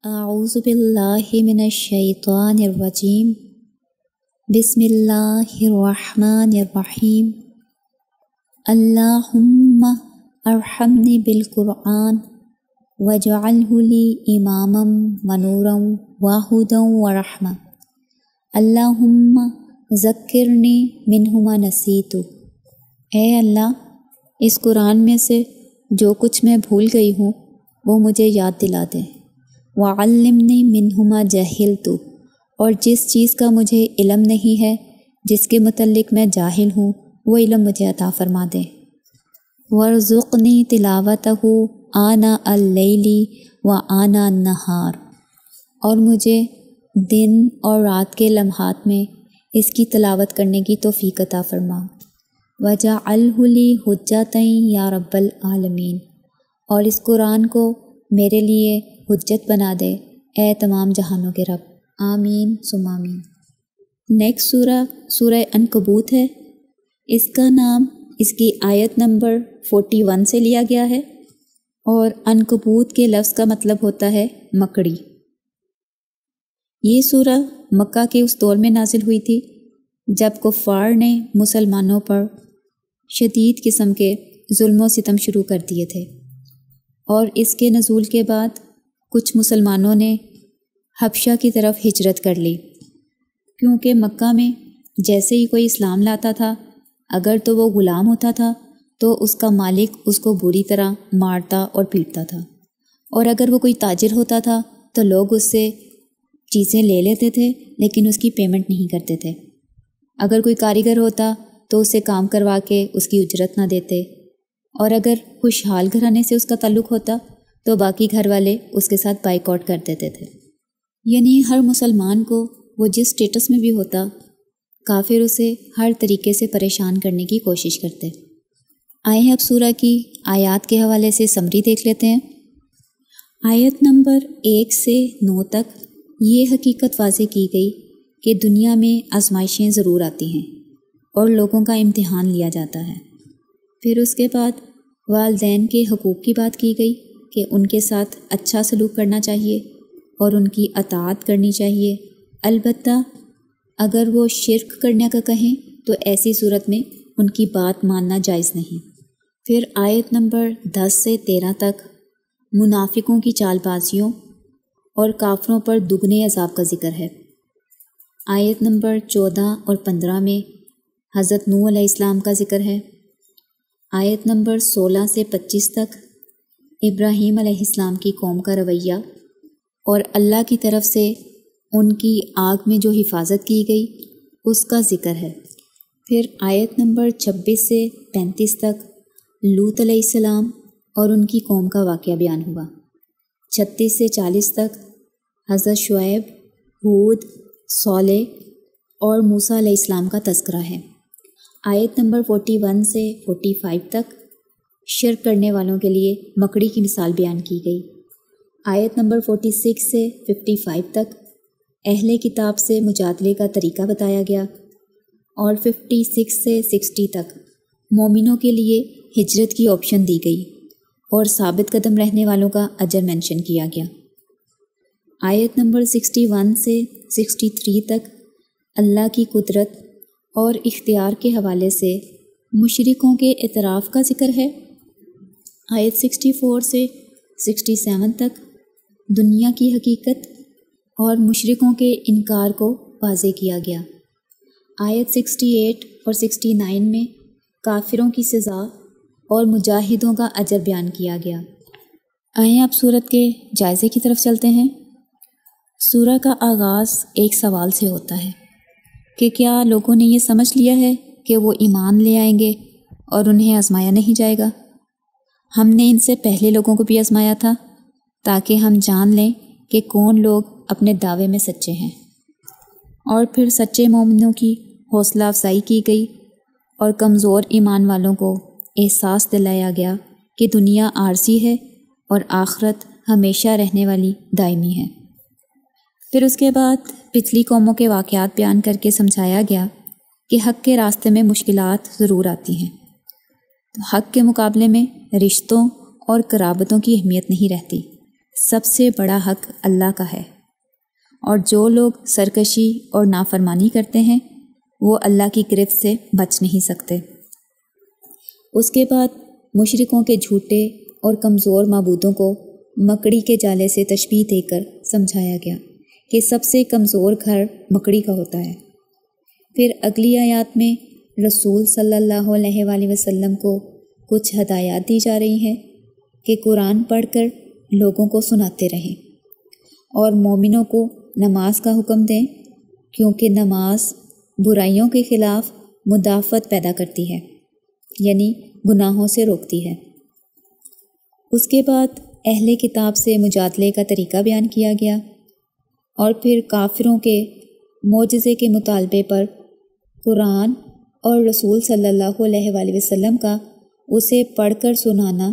اعوذ باللہ من الشیطان الرجیم بسم اللہ الرحمن الرحیم اللہم ارحمنی بالقرآن واجعلہ لی اماما ونورا وہدی ورحمہ اللہم ذکرنی منہ ما نسیت۔ اے اللہ، اس قرآن میں سے جو کچھ میں بھول گئی ہوں وہ مجھے یاد دلا دے۔ وعلمنی منہ ما جہلت، اور جس چیز کا مجھے علم نہیں ہے، جس کے متعلق میں جاہل ہوں، وہ علم مجھے عطا فرما دے۔ وارزقنی تلاوتہ آناء اللیل وآناء النہار، اور مجھے دن اور رات کے لمحات میں اس کی تلاوت کرنے کی توفیق عطا فرما۔ وجعلہ لی حجۃ یا رب العالمین، اور اس قرآن کو میرے لیے حجت بنا دے اے تمام جہانوں کے رب، آمین ثم آمین۔ نیکسٹ سورہ عنکبوت ہے۔ اس کا نام اس کی آیت نمبر 41 سے لیا گیا ہے، اور عنکبوت کے لفظ کا مطلب ہوتا ہے مکڑی۔ یہ سورہ مکہ کے اس دور میں نازل ہوئی تھی جب کفار نے مسلمانوں پر شدید قسم کے ظلم و ستم شروع کر دیے تھے، اور اس کے نزول کے بعد کچھ مسلمانوں نے حبشہ کی طرف ہجرت کر لی، کیونکہ مکہ میں جیسے ہی کوئی اسلام لاتا تھا، اگر تو وہ غلام ہوتا تھا تو اس کا مالک اس کو بری طرح مارتا اور پیٹتا تھا، اور اگر وہ کوئی تاجر ہوتا تھا تو لوگ اس سے چیزیں لے لیتے تھے لیکن اس کی پیمنٹ نہیں کرتے تھے۔ اگر کوئی کاریگر ہوتا تو اسے کام کروا کے اس کی اجرت نہ دیتے، اور اگر خوشحال گھرانے سے اس کا تعلق ہوتا تو باقی گھر والے اس کے ساتھ بائیکاٹ کر دیتے تھے۔ یعنی ہر مسلمان کو وہ جس سٹیٹس میں بھی ہوتا، کافر اسے ہر طریقے سے پریشان کرنے کی کوشش کرتے۔ آئے اب سورہ کی آیات کے حوالے سے سمری دیکھ لیتے ہیں۔ آیت نمبر 1 سے 9 تک یہ حقیقت واضح کی گئی کہ دنیا میں آزمائشیں ضرور آتی ہیں اور لوگوں کا امتحان لیا جاتا ہے۔ پھر اس کے بعد والدین کے حقوق کی بات کی گئی کہ ان کے ساتھ اچھا سلوک کرنا چاہیے اور ان کی اطاعت کرنی چاہیے، البتہ اگر وہ شرک کرنے کا کہیں تو ایسی صورت میں ان کی بات ماننا جائز نہیں۔ پھر آیت نمبر 10 سے 13 تک منافقوں کی چال بازیوں اور کافروں پر دگنے عذاب کا ذکر ہے۔ آیت نمبر 14 اور 15 میں حضرت نوح علیہ السلام کا ذکر ہے۔ آیت نمبر 16 سے 25 تک ابراہیم علیہ السلام کی قوم کا رویہ اور اللہ کی طرف سے ان کی آگ میں جو حفاظت کی گئی اس کا ذکر ہے۔ پھر آیت نمبر 26 سے 35 تک لوط علیہ السلام اور ان کی قوم کا واقعہ بیان ہوا۔ 36 سے 40 تک حضرت شعیب، ہود، صالح اور موسیٰ علیہ السلام کا تذکرہ ہے۔ آیت نمبر 41 سے 45 تک شرک کرنے والوں کے لیے مکڑی کی مثال بیان کی گئی۔ آیت نمبر 46 سے 55 تک اہل کتاب سے مجادلے کا طریقہ بتایا گیا، اور 56 سے 60 تک مومنوں کے لیے ہجرت کی آپشن دی گئی اور ثابت قدم رہنے والوں کا اجر مینشن کیا گیا۔ آیت نمبر 61 سے 63 تک اللہ کی قدرت اور اختیار کے حوالے سے مشرکوں کے اعتراف کا ذکر ہے۔ آیت 64 سے 67 تک دنیا کی حقیقت اور مشرکوں کے انکار کو واضح کیا گیا۔ آیت 68 اور 69 میں کافروں کی سزا اور مجاہدوں کا اجر بیان کیا گیا۔ آئیں اب سورت کے جائزے کی طرف چلتے ہیں۔ سورہ کا آغاز ایک سوال سے ہوتا ہے کہ کیا لوگوں نے یہ سمجھ لیا ہے کہ وہ ایمان لے آئیں گے اور انہیں آزمایا نہیں جائے گا؟ ہم نے ان سے پہلے لوگوں کو بھی آزمایا تھا تاکہ ہم جان لیں کہ کون لوگ اپنے دعوے میں سچے ہیں۔ اور پھر سچے مومنوں کی حوصلہ افزائی کی گئی اور کمزور ایمان والوں کو احساس دلایا گیا کہ دنیا عارضی ہے اور آخرت ہمیشہ رہنے والی دائمی ہے۔ پھر اس کے بعد پچھلی قوموں کے واقعات بیان کر کے سمجھایا گیا کہ حق کے راستے میں مشکلات ضرور آتی ہیں، تو حق کے مقابلے میں رشتوں اور قرابتوں کی اہمیت نہیں رہتی، سب سے بڑا حق اللہ کا ہے، اور جو لوگ سرکشی اور نافرمانی کرتے ہیں وہ اللہ کی گرفت سے بچ نہیں سکتے۔ اس کے بعد مشرکوں کے جھوٹے اور کمزور معبودوں کو مکڑی کے جالے سے تشبیہ دے کر سمجھایا گیا کہ سب سے کمزور گھر مکڑی کا ہوتا ہے۔ پھر اگلی آیات میں رسول صلی اللہ علیہ وآلہ وسلم کو کچھ ہدایات دی جا رہی ہیں کہ قرآن پڑھ کر لوگوں کو سناتے رہیں اور مومنوں کو نماز کا حکم دیں، کیونکہ نماز برائیوں کے خلاف مدافعت پیدا کرتی ہے، یعنی گناہوں سے روکتی ہے۔ اس کے بعد اہل کتاب سے مجادلے کا طریقہ بیان کیا گیا، اور پھر کافروں کے معجزے کے مطالبے پر قرآن اور رسول صلی اللہ علیہ وآلہ وسلم کا اسے پڑھ کر سنانا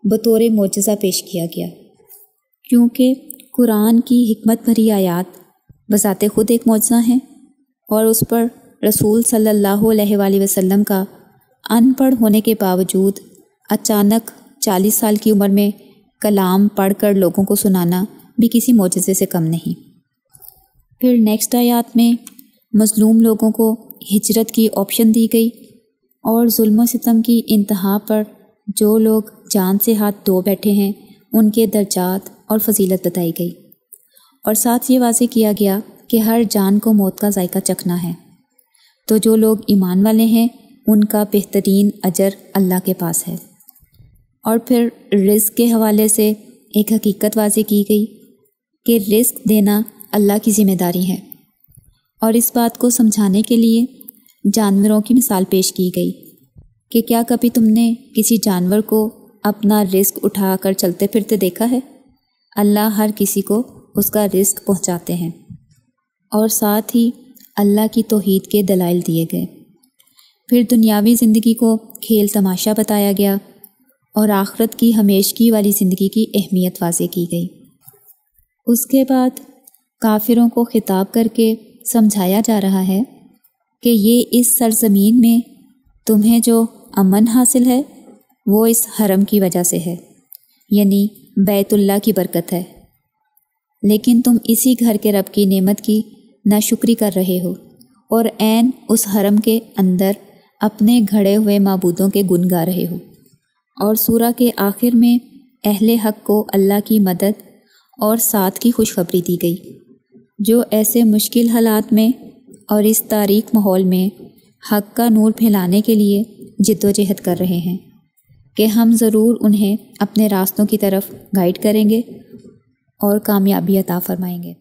بطور معجزہ پیش کیا گیا، کیونکہ قرآن کی حکمت بھری آیات بذات خود ایک معجزہ ہیں، اور اس پر رسول صلی اللہ علیہ وآلہ وسلم کا ان پڑھ ہونے کے باوجود اچانک 40 سال کی عمر میں کلام پڑھ کر لوگوں کو سنانا بھی کسی معجزے سے کم نہیں۔ پھر نیکسٹ آیات میں مظلوم لوگوں کو ہجرت کی آپشن دی گئی، اور ظلم و ستم کی انتہا پر جو لوگ جان سے ہاتھ دھو بیٹھے ہیں ان کے درجات اور فضیلت بتائی گئی، اور ساتھ یہ واضح کیا گیا کہ ہر جان کو موت کا ذائقہ چکھنا ہے، تو جو لوگ ایمان والے ہیں ان کا بہترین اجر اللہ کے پاس ہے۔ اور پھر رزق کے حوالے سے ایک حقیقت واضح کی گئی کہ رزق دینا اللہ کی ذمہ داری ہے، اور اس بات کو سمجھانے کے لیے جانوروں کی مثال پیش کی گئی کہ کیا کبھی تم نے کسی جانور کو اپنا رزق اٹھا کر چلتے پھرتے دیکھا ہے؟ اللہ ہر کسی کو اس کا رزق پہنچاتے ہیں۔ اور ساتھ ہی اللہ کی توحید کے دلائل دیے گئے۔ پھر دنیاوی زندگی کو کھیل تماشا بتایا گیا، اور آخرت کی ہمیشگی والی زندگی کی اہمیت واضح کی گئی۔ اس کے بعد کافروں کو خطاب کر کے سمجھایا جا رہا ہے کہ یہ اس سرزمین میں تمہیں جو امن حاصل ہے وہ اس حرم کی وجہ سے ہے، یعنی بیت اللہ کی برکت ہے، لیکن تم اسی گھر کے رب کی نعمت کی ناشکری کر رہے ہو، اور عین اس حرم کے اندر اپنے گھڑے ہوئے معبودوں کے گن گا رہے ہو۔ اور سورہ کے آخر میں اہل حق کو اللہ کی مدد اور ساتھ کی خوشخبری دی گئی، جو ایسے مشکل حالات میں اور اس تاریک ماحول میں حق کا نور پھیلانے کے لیے جد و جہد کر رہے ہیں کہ ہم ضرور انہیں اپنے راستوں کی طرف گائیڈ کریں گے اور کامیابی عطا فرمائیں گے۔